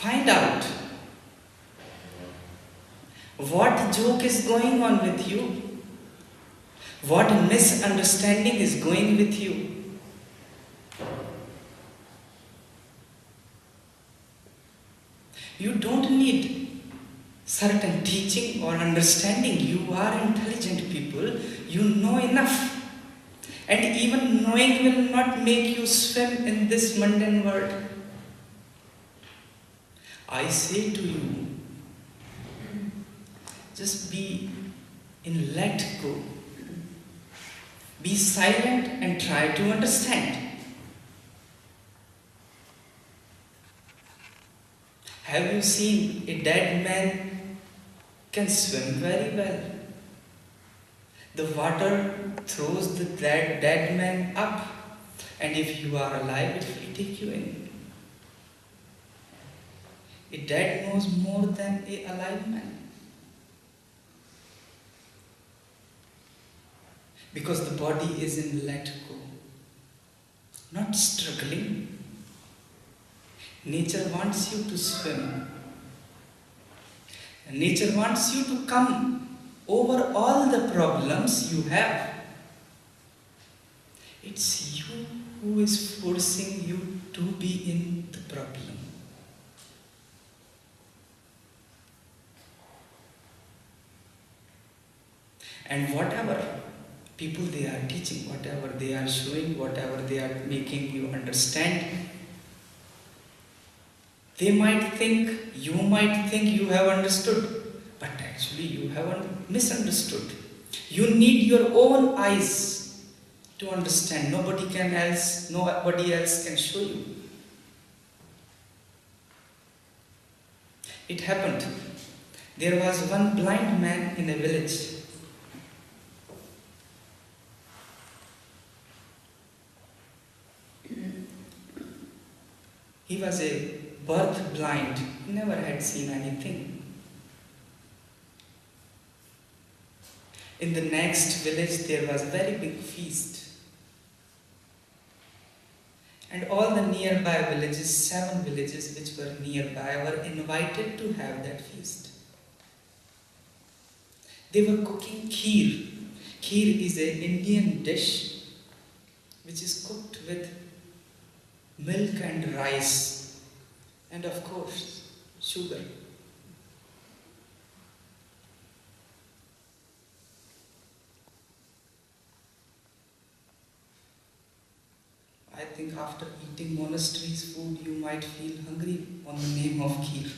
Find out what joke is going on with you, what misunderstanding is going with you. You don't need certain teaching or understanding. You are intelligent people. You know enough. And even knowing will not make you swim in this mundane world. I say to you, just be in let go. Be silent and try to understand. Have you seen a dead man can swim very well? The water throws the dead man up, and if you are alive, it will take you in. A dead knows more than a alive man. Because the body is in let go, not struggling. Nature wants you to swim. Nature wants you to come over all the problems you have. It's you who is forcing you to be in the problem. And whatever people they are teaching, whatever they are showing, whatever they are making you understand, you might think you have understood, but actually you have misunderstood. You need your own eyes to understand. Nobody else can show you. It happened. There was one blind man in a village. He was a birth blind, never had seen anything. In the next village there was a very big feast. And all the nearby villages, 7 villages which were nearby, were invited to have that feast. They were cooking kheer. Kheer is an Indian dish which is cooked with milk and rice, and of course, sugar. I think after eating monastery's food, you might feel hungry on the name of kheer.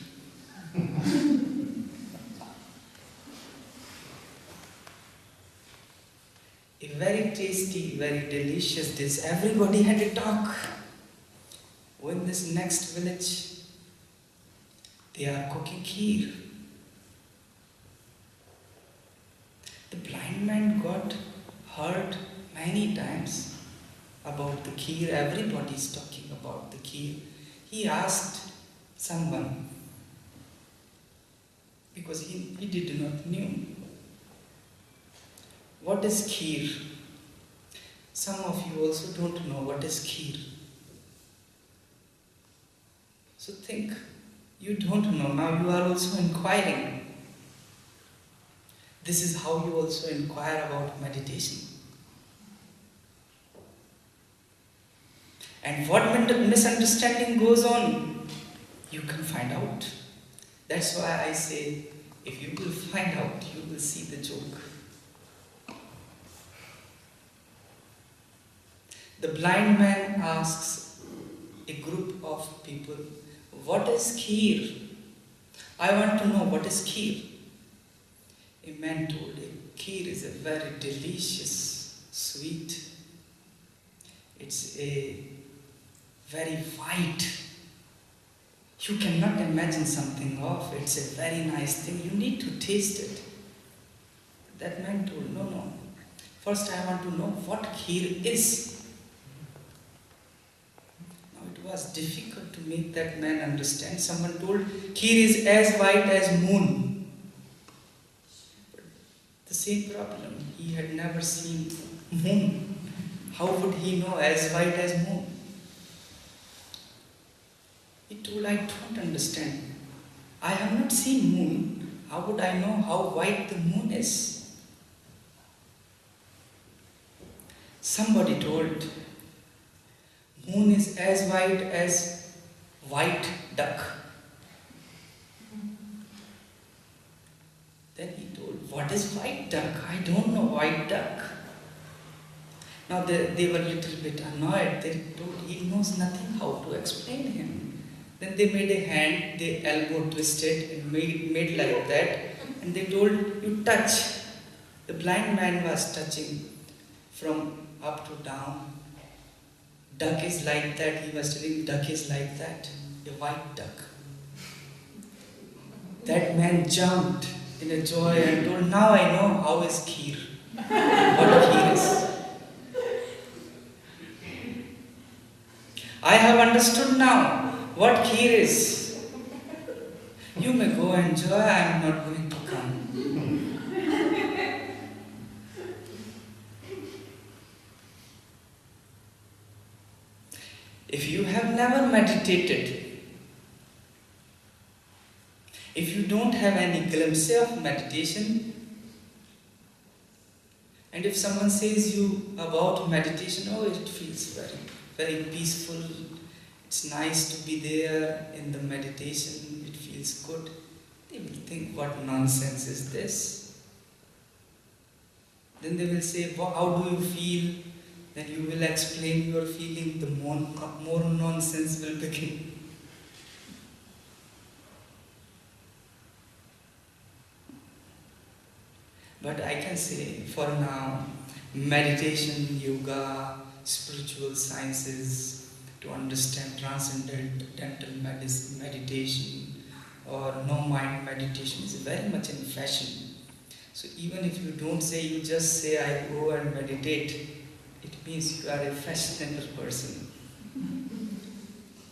A very tasty, very delicious dish. Everybody had a talk. Oh, in this next village, they are cooking kheer. The blind man got heard many times about the kheer. Everybody is talking about the kheer. He asked someone, because he did not know. What is kheer? Some of you also don't know what is kheer. So think, you don't know, now you are also inquiring. This is how you also inquire about meditation. And what misunderstanding goes on, you can find out. That's why I say, if you will find out, you will see the joke. The blind man asks a group of people, what is kheer? I want to know what is kheer. A man told him, kheer is a very delicious sweet. It's a very white. You cannot imagine something of. It's a very nice thing. You need to taste it. That man told, no. First I want to know what kheer is. It was difficult to make that man understand. Someone told, kheer is as white as moon. But the same problem, he had never seen moon. How would he know as white as moon? He told, I don't understand. I have not seen moon. How would I know how white the moon is? Somebody told, moon is as white duck. Then he told, what is white duck? I don't know white duck. Now they were a little bit annoyed. They told, he knows nothing how to explain him. Then they made a hand, the elbow twisted and made like that. And they told, you touch. The blind man was touching from up to down. Duck is like that. He was telling, duck is like that. A white duck. That man jumped in a joy and told, now I know how is kheer. What kheer is. I have understood now what kheer is. You may go enjoy, I am not going to come. If you have never meditated, if you don't have any glimpse of meditation, and if someone says you about meditation, oh, it feels very, very peaceful, it's nice to be there in the meditation, it feels good, they will think, what nonsense is this? Then they will say, well, how do you feel? Then you will explain your feeling, the more nonsense will begin. But I can say, for now, meditation, yoga, spiritual sciences, to understand transcendental meditation or no mind meditation is very much in fashion. So even if you don't say, you just say, I go and meditate, it means you are a fashionable person.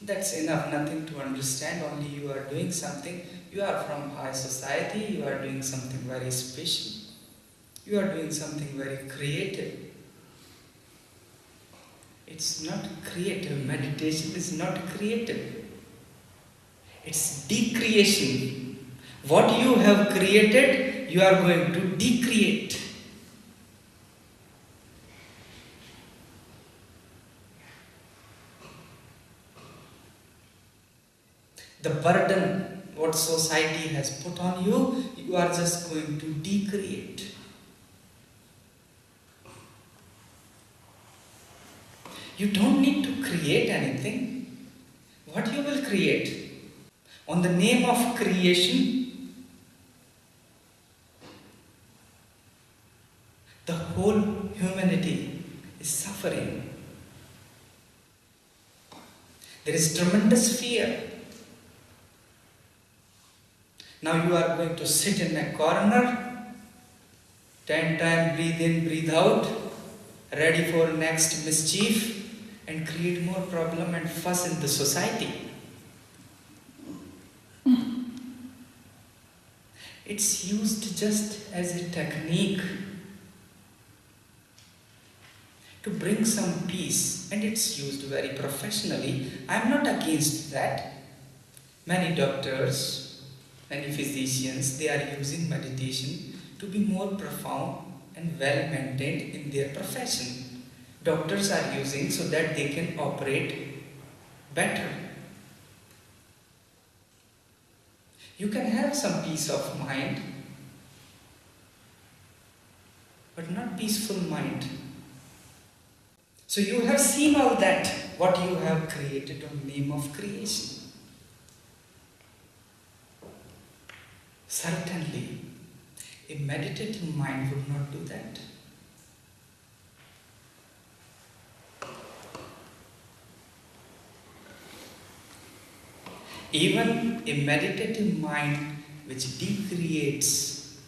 That's enough, nothing to understand, only you are doing something. You are from high society, you are doing something very special. You are doing something very creative. It's not creative. Meditation is not creative. It's decreation. What you have created, you are going to decreate. The burden what society has put on you, you are just going to decreate. You don't need to create anything. What you will create? On the name of creation, the whole humanity is suffering. There is tremendous fear. Now you are going to sit in a corner, 10 times breathe in, breathe out, ready for next mischief, and create more problem and fuss in the society. It's used just as a technique to bring some peace, and it's used very professionally. I'm not against that. Many doctors, many physicians, they are using meditation to be more profound and well maintained in their profession. Doctors are using so that they can operate better. You can have some peace of mind, but not peaceful mind. So you have seen all that, what you have created in the name of creation. Certainly, a meditative mind would not do that. Even a meditative mind which decreates,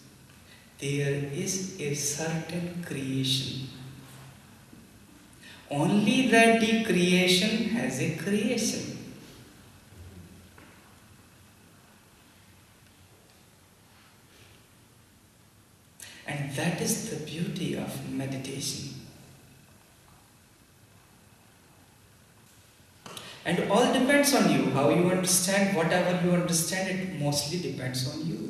there is a certain creation. Only that decreation has a creation. And that is the beauty of meditation. And all depends depends on you. How you understand, whatever you understand, it mostly depends on you.